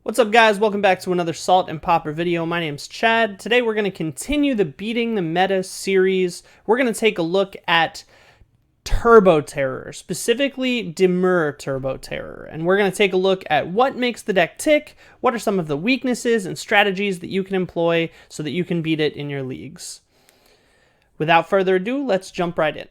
What's up, guys? Welcome back to another Salt and Pauper video. My name's Chad. Today we're going to continue the Beating the Meta series. We're going to take a look at Turbo Terror, specifically Demur Turbo Terror. And we're going to take a look at what makes the deck tick, what are some of the weaknesses and strategies that you can employ so that you can beat it in your leagues. Without further ado, let's jump right in.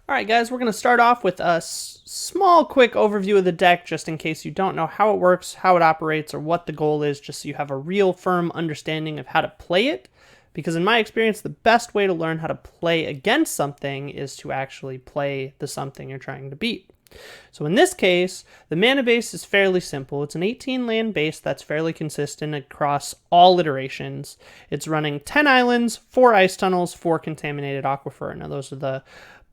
Alright guys, we're going to start off with a small quick overview of the deck just in case you don't know how it works, how it operates, or what the goal is, just so you have a real firm understanding of how to play it. Because in my experience, the best way to learn how to play against something is to actually play the something you're trying to beat. So in this case, the mana base is fairly simple. It's an 18 land base that's fairly consistent across all iterations. It's running 10 islands, 4 ice tunnels, 4 contaminated aquifer. Now those are the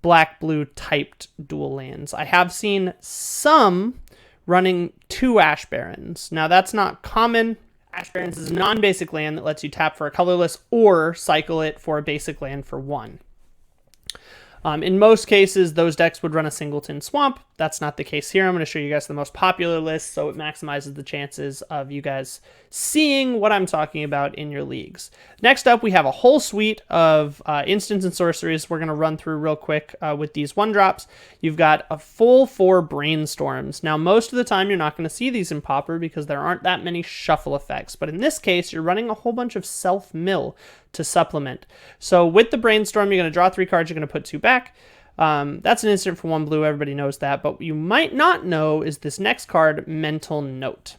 black-blue typed dual lands. I have seen some running 2 Ash Barrens. Now that's not common. Ash Barrens is a non-basic land that lets you tap for a colorless or cycle it for a basic land for 1. In most cases, those decks would run a Singleton Swamp. That's not the case here. I'm going to show you guys the most popular list, so it maximizes the chances of you guys seeing what I'm talking about in your leagues. Next up, we have a whole suite of instants and sorceries we're going to run through real quick with these 1-drops. You've got a full 4 Brainstorms. Now, most of the time, you're not going to see these in Pauper because there aren't that many shuffle effects, but in this case, you're running a whole bunch of self-mill to supplement. So with the Brainstorm, you're going to draw 3 cards, you're going to put 2 back. That's an instant for 1 blue, everybody knows that, but what you might not know is this next card, Mental Note.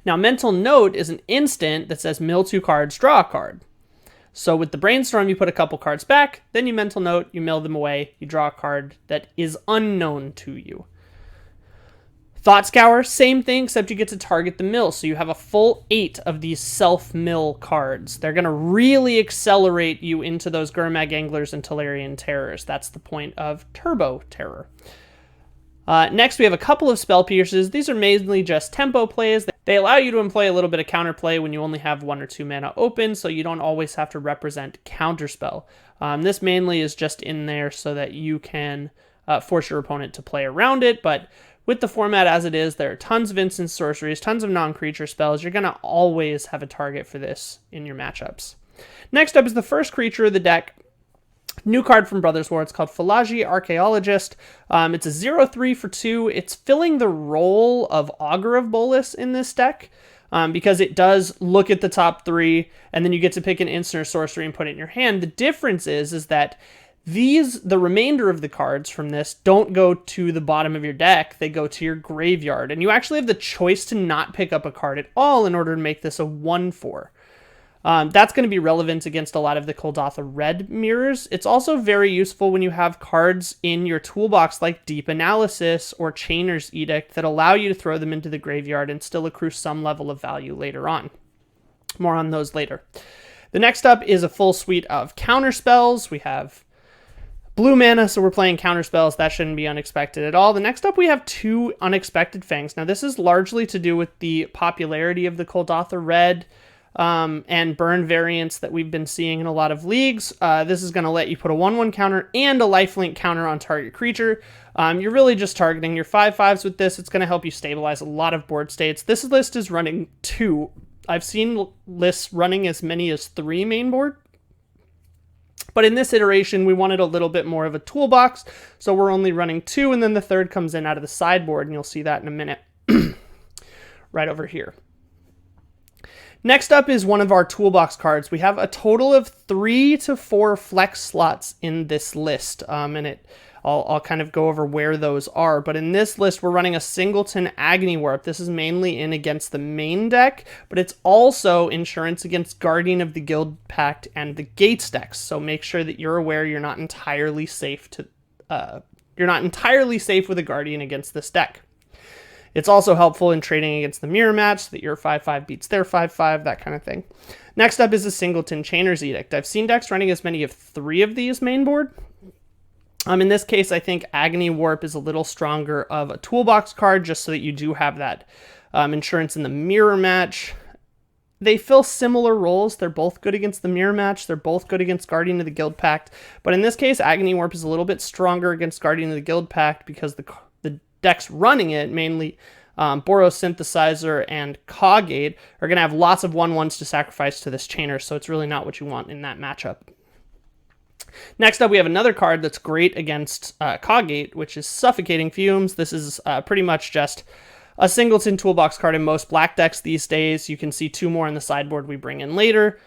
Now, Mental Note is an instant that says mill 2 cards, draw a card. So with the Brainstorm, you put a couple cards back, then you Mental Note, you mill them away, you draw a card that is unknown to you. Thought Scour, same thing, except you get to target the mill. So you have a full 8 of these self-mill cards. They're going to really accelerate you into those Gurmag Anglers and Talarian Terrors. That's the point of Turbo Terror. Next, we have a couple of Spellpiercers. These are mainly just tempo plays. They allow you to employ a little bit of counterplay when you only have 1 or 2 mana open, so you don't always have to represent Counterspell. This mainly is just in there so that you can force your opponent to play around it, but with the format as it is, there are tons of instant sorceries, tons of non-creature spells. You're going to always have a target for this in your matchups. Next up is the first creature of the deck. New card from Brothers War. It's called Falaji Archaeologist. It's a 0/3 for 2. It's filling the role of Augur of Bolas in this deck because it does look at the top 3, and then you get to pick an instant or sorcery and put it in your hand. The difference is that the remainder of the cards from this don't go to the bottom of your deck, they go to your graveyard, and you actually have the choice to not pick up a card at all in order to make this a 1/4. That's going to be relevant against a lot of the Kuldotha red mirrors. It's also very useful when you have cards in your toolbox like Deep Analysis or Chainer's Edict that allow you to throw them into the graveyard and still accrue some level of value later on. More on those later. The next up is a full suite of counter spells. We have blue mana, so we're playing counter spells. That shouldn't be unexpected at all. The next up, we have 2 Unexpected Fangs. Now, this is largely to do with the popularity of the Kuldotha red and burn variants that we've been seeing in a lot of leagues. This is going to let you put a 1/1 counter and a lifelink counter on target creature. You're really just targeting your 5/5s with this. It's going to help you stabilize a lot of board states. This list is running 2. I've seen lists running as many as 3 main board. But in this iteration, we wanted a little bit more of a toolbox, so we're only running 2, and then the third comes in out of the sideboard, and you'll see that in a minute. Right over here. Next up is one of our toolbox cards. We have a total of 3 to 4 flex slots in this list, and I'll kind of go over where those are. But in this list, we're running a Singleton Agony Warp. This is mainly in against the main deck, but it's also insurance against Guardian of the Guild Pact and the Gates decks. So make sure that you're aware you're not entirely safe with a Guardian against this deck. It's also helpful in trading against the mirror match so that your 5/5 beats their 5/5, that kind of thing. Next up is a Singleton Chainer's Edict. I've seen decks running as many of 3 of these main board. In this case, I think Agony Warp is a little stronger of a toolbox card just so that you do have that insurance in the mirror match. they fill similar roles. They're both good against the Mirror Match. They're both good against Guardian of the Guild Pact. But in this case, Agony Warp is a little bit stronger against Guardian of the Guild Pact because the decks running it, mainly Boros Synthesizer and Cogate, are going to have lots of 1/1s to sacrifice to this Chainer, so it's really not what you want in that matchup. Next up, we have another card that's great against Cogate, which is Suffocating Fumes. This is pretty much just a Singleton toolbox card in most black decks these days. You can see 2 more in the sideboard we bring in later.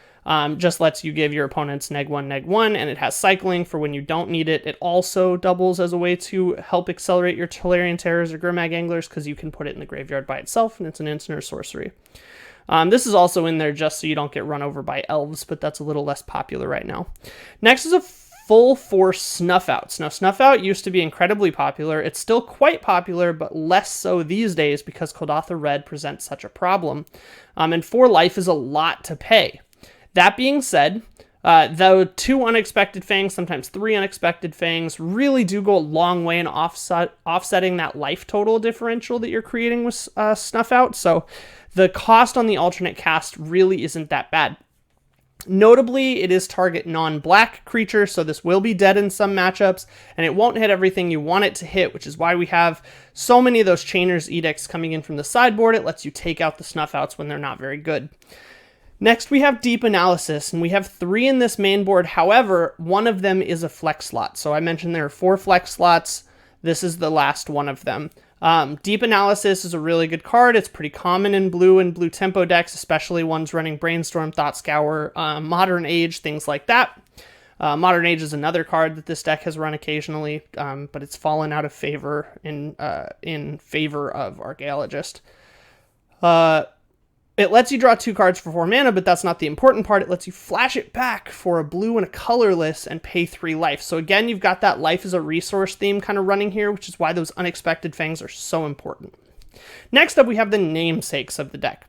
Just lets you give your opponents -1, and it has cycling for when you don't need it. It also doubles as a way to help accelerate your Talarian Terrors or Gurmag Anglers, because you can put it in the graveyard by itself, and it's an instant or sorcery. This is also in there just so you don't get run over by elves, but that's a little less popular right now. Next is a full force Snuff Outs. Now, Snuff Out used to be incredibly popular. It's still quite popular, but less so these days because Koldatha Red presents such a problem. And 4 life is a lot to pay. That being said, though 2 Unexpected Fangs, sometimes 3 Unexpected Fangs, really do go a long way in offsetting that life total differential that you're creating with Snuff Out. So the cost on the alternate cast really isn't that bad. Notably, it is target non-black creature, so this will be dead in some matchups, and it won't hit everything you want it to hit, which is why we have so many of those Chainer's Edicts coming in from the sideboard. It lets you take out the Snuff Outs when they're not very good. Next, we have Deep Analysis, and we have 3 in this main board. However, one of them is a flex slot. So I mentioned there are 4 flex slots. This is the last one of them. Deep Analysis is a really good card. It's pretty common in blue and blue tempo decks, especially ones running Brainstorm, Thought Scour, Modern Age, things like that. Modern Age is another card that this deck has run occasionally, but it's fallen out of favor in favor of Archaeologist. It lets you draw 2 cards for 4 mana, but that's not the important part. It lets you flash it back for a blue and a colorless and pay 3 life. So again, you've got that life as a resource theme kind of running here, which is why those Unexpected Fangs are so important. Next up, we have the namesakes of the deck.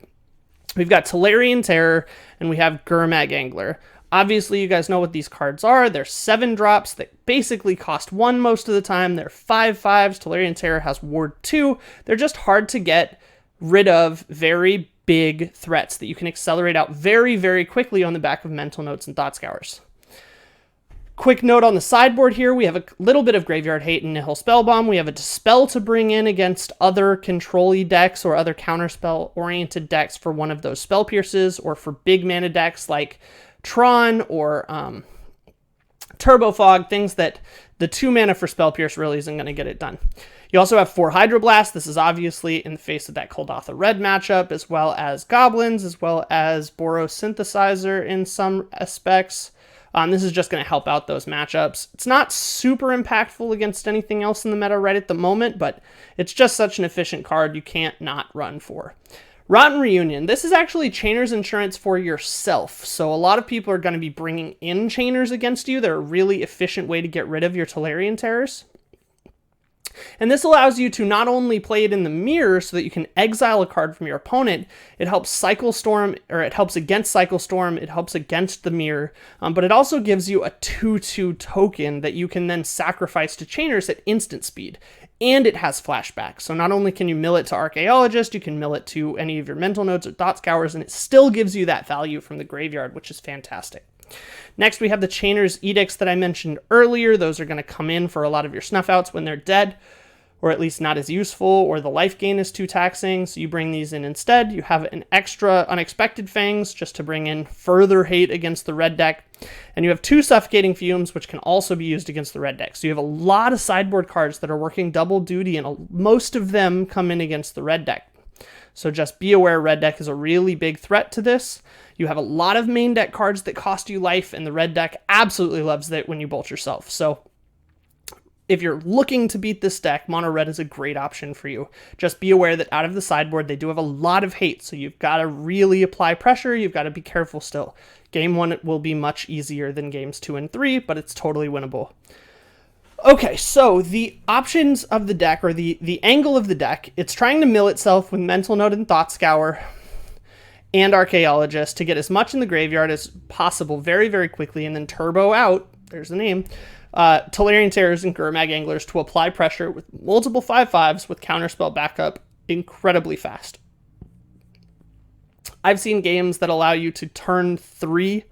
We've got Talarian Terror, and we have Gurmag Angler. Obviously, you guys know what these cards are. They're 7 drops that basically cost 1 most of the time. They're 5/5s. Talarian Terror has Ward 2. They're just hard to get rid of, very big threats that you can accelerate out very, very quickly on the back of Mental Notes and Thought Scours. Quick note on the sideboard here, we have a little bit of Graveyard Hate and Nihil Spellbomb. We have a Dispel to bring in against other control-y decks or other counterspell-oriented decks for one of those Spell Pierces, or for big mana decks like Tron or Turbo Fog, things that the 2 mana for Spell Pierce really isn't going to get it done. You also have 4 Hydroblast. This is obviously in the face of that Koldatha Red matchup, as well as Goblins, as well as Boros Synthesizer in some aspects. This is just going to help out those matchups. It's not super impactful against anything else in the meta right at the moment, but it's just such an efficient card you can't not run for. Rotten Reunion. This is actually Chainer's Insurance for yourself. So a lot of people are going to be bringing in Chainers against you. They're a really efficient way to get rid of your Talarian Terrors. And this allows you to not only play it in the mirror so that you can exile a card from your opponent, it helps Cycle Storm, or it helps against Cycle Storm, it helps against the mirror, but it also gives you a 2/2 token that you can then sacrifice to Chainers at instant speed. And it has flashback. So not only can you mill it to Archaeologist, you can mill it to any of your Mental Notes or Thought Scours, and it still gives you that value from the graveyard, which is fantastic. Next, we have the Chainer's Edicts that I mentioned earlier. Those are going to come in for a lot of your Snuff Outs when they're dead, or at least not as useful, or the life gain is too taxing, so you bring these in instead. You have an extra Unexpected Fangs just to bring in further hate against the red deck. And you have 2 Suffocating Fumes, which can also be used against the red deck. So you have a lot of sideboard cards that are working double duty, and most of them come in against the red deck. So just be aware, red deck is a really big threat to this. You have a lot of main deck cards that cost you life, and the red deck absolutely loves it when you bolt yourself. So if you're looking to beat this deck, mono red is a great option for you. Just be aware that out of the sideboard, they do have a lot of hate, so you've got to really apply pressure. You've got to be careful still. Game 1 will be much easier than games 2 and 3, but it's totally winnable. Okay, so the options of the deck, or the angle of the deck, it's trying to mill itself with Mental Note and Thought Scour and Archaeologist to get as much in the graveyard as possible very, very quickly, and then turbo out, there's the name, Talarian Terrors and Gurmag Anglers to apply pressure with multiple 5/5s with counterspell backup incredibly fast. I've seen games that allow you to turn 3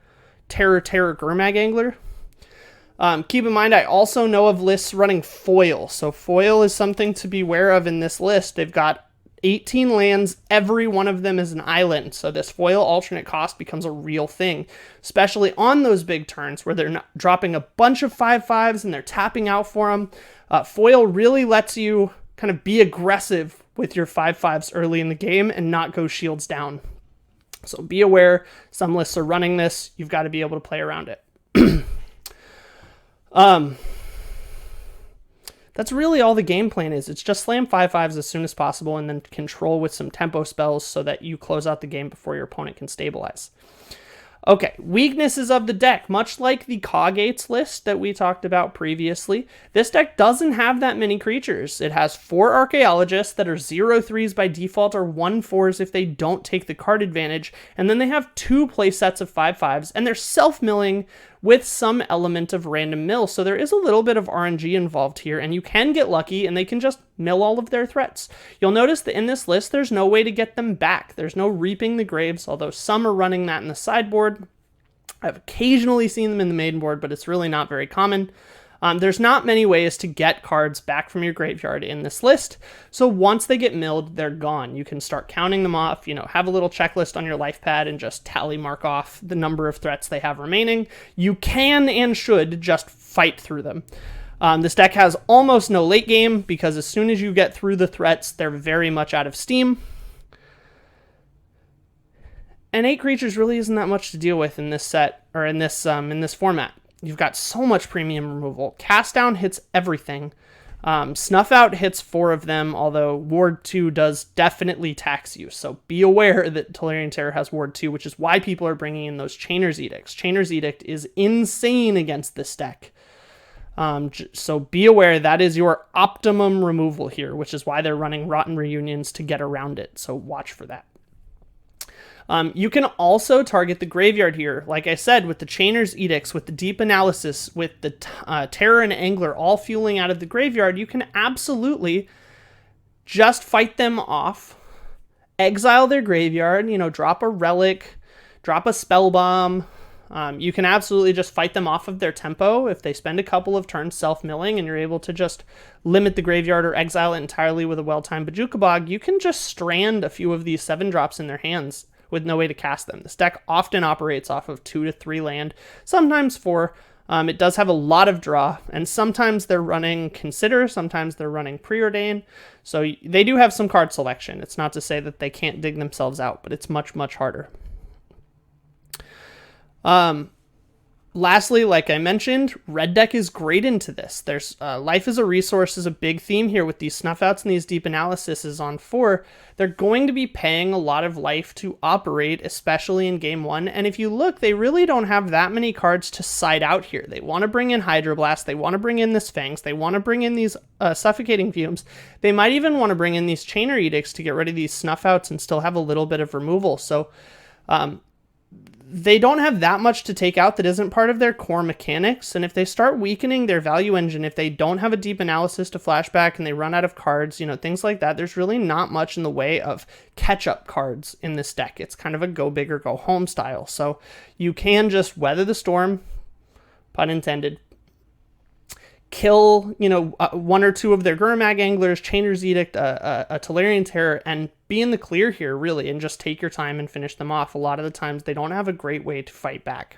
Terror Gurmag Angler. Keep in mind, I also know of lists running foil. So foil is something to be aware of in this list. They've got 18 lands, every one of them is an island. So this foil alternate cost becomes a real thing, especially on those big turns where they're not dropping a bunch of 5/5s and they're tapping out for them. Foil really lets you kind of be aggressive with your 5/5s early in the game and not go shields down. So be aware, some lists are running this. You've got to be able to play around it. That's really all the game plan is. It's just slam 5/5s as soon as possible and then control with some tempo spells so that you close out the game before your opponent can stabilize. Okay, weaknesses of the deck. Much like the Coggates list that we talked about previously, this deck doesn't have that many creatures. It has 4 Archaeologists that are 0/3s by default or 1/4s if they don't take the card advantage, and then they have 2 play sets of 5/5s, and they're self-milling with some element of random mill, so there is a little bit of RNG involved here, and you can get lucky, and they can just mill all of their threats. You'll notice that in this list, there's no way to get them back. There's no Reaping the Graves, although some are running that in the sideboard. I've occasionally seen them in the main board, but it's really not very common. There's not many ways to get cards back from your graveyard in this list, so once they get milled, they're gone. You can start counting them off, have a little checklist on your life pad and just tally mark off the number of threats they have remaining. You can and should just fight through them. This deck has almost no late game because as soon as you get through the threats, they're very much out of steam. And 8 creatures really isn't that much to deal with in this set, or in this format. You've got so much premium removal. Cast Down hits everything. Snuff Out hits 4 of them, although Ward 2 does definitely tax you. So be aware that Talarian Terror has Ward 2, which is why people are bringing in those Chainer's Edicts. Chainer's Edict is insane against this deck. So be aware that is your optimum removal here, which is why they're running Rotten Reunions to get around it. So watch for that. You can also target the graveyard here, like I said, with the Chainer's Edicts, with the Deep Analysis, with the Terror and Angler all fueling out of the graveyard. You can absolutely just fight them off, exile their graveyard, drop a relic, drop a spell bomb. You can absolutely just fight them off of their tempo if they spend a couple of turns self-milling and you're able to just limit the graveyard or exile it entirely with a well-timed Bojuka Bog. You can just strand a few of these 7-drops in their hands with no way to cast them. This deck often operates off of 2 to 3 land, sometimes 4. It does have a lot of draw, and sometimes they're running Consider, sometimes they're running Preordain, so they do have some card selection. It's not to say that they can't dig themselves out, but it's much, much harder. Lastly, like I mentioned, red deck is great into this. There's Life as a Resource is a big theme here with these Snuff Outs and these Deep Analyses on 4. They're going to be paying a lot of life to operate, especially in game 1. And if you look, they really don't have that many cards to side out here. They want to bring in Hydroblast. They want to bring in this Fangs. They want to bring in these Suffocating Fumes. They might even want to bring in these Chainer Edicts to get rid of these Snuff Outs and still have a little bit of removal. So, they don't have that much to take out that isn't part of their core mechanics, and if they start weakening their value engine, if they don't have a Deep Analysis to flashback and they run out of cards, things like that, there's really not much in the way of catch-up cards in this deck. It's kind of a go big or go home style, so you can just weather the storm, pun intended, kill, 1 or 2 of their Gurmag Anglers, Chainer's Edict, a Talarian Terror, and be in the clear here, really, and just take your time and finish them off. A lot of the times, they don't have a great way to fight back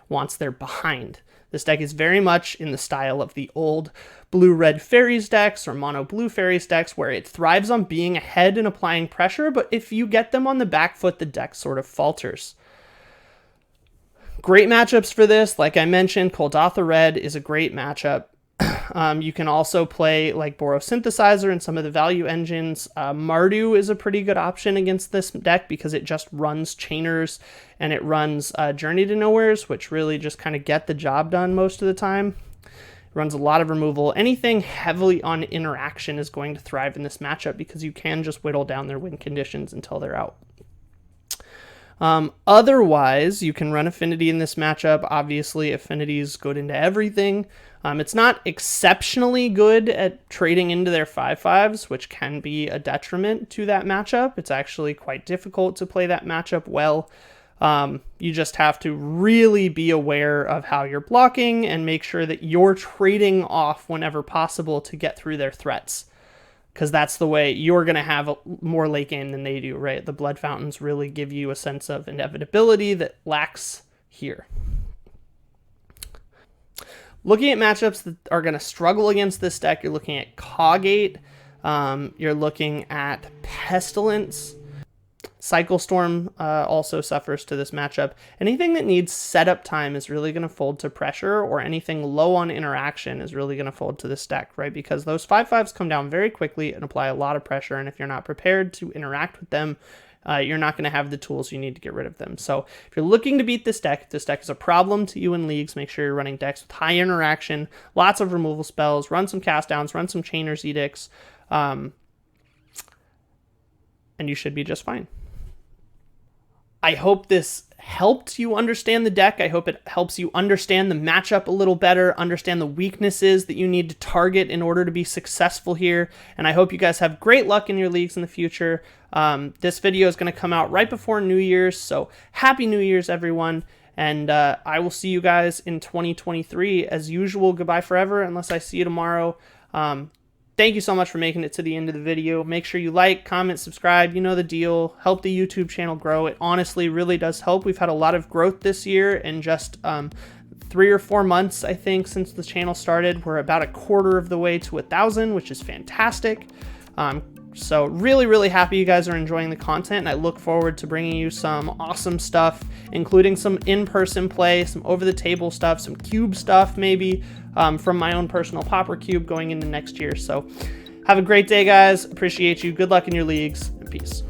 once they're behind. This deck is very much in the style of the old blue-red fairies decks or mono-blue fairies decks, where it thrives on being ahead and applying pressure, but if you get them on the back foot, the deck sort of falters. Great matchups for this. Like I mentioned, Kuldotha Red is a great matchup. You can also play like Boros Synthesizer and some of the value engines. Mardu is a pretty good option against this deck because it just runs Chainers and it runs Journey to Nowheres, which really just kind of get the job done most of the time. It runs a lot of removal. Anything heavily on interaction is going to thrive in this matchup because you can just whittle down their win conditions until they're out. Otherwise, you can run Affinity in this matchup. Obviously, Affinity is good into everything. It's not exceptionally good at trading into their 5/5s, which can be a detriment to that matchup. It's actually quite difficult to play that matchup well. You just have to really be aware of how you're blocking and make sure that you're trading off whenever possible to get through their threats. Because that's the way you're going to have more late game than they do, right? The Blood Fountains really give you a sense of inevitability that lacks here. Looking at matchups that are going to struggle against this deck, you're looking at Cogate, you're looking at Pestilence. Cycle Storm also suffers to this matchup. Anything that needs setup time is really going to fold to pressure, or anything low on interaction is really going to fold to this deck, right? Because those 5/5s come down very quickly and apply a lot of pressure, and if you're not prepared to interact with them, you're not going to have the tools you need to get rid of them. So if you're looking to beat this deck is a problem to you in leagues, make sure you're running decks with high interaction, lots of removal spells, run some cast downs, run some Chainer's Edicts, and you should be just fine. I hope this helped you understand the deck. I hope it helps you understand the matchup a little better, understand the weaknesses that you need to target in order to be successful here. And I hope you guys have great luck in your leagues in the future. This video is going to come out right before New Year's, so Happy New Year's, everyone. And I will see you guys in 2023. As usual, goodbye forever, unless I see you tomorrow. Thank you so much for making it to the end of the video. Make sure you like, comment, subscribe. You know the deal. Help the YouTube channel grow. It honestly really does help. We've had a lot of growth this year in just 3 or 4 months, I think, since the channel started. We're about a quarter of the way to 1,000, which is fantastic. So really, really happy you guys are enjoying the content, and I look forward to bringing you some awesome stuff, including some in-person play, some over-the-table stuff, some cube stuff maybe, from my own personal Pauper cube going into next year. So have a great day, guys. Appreciate you. Good luck in your leagues, and peace.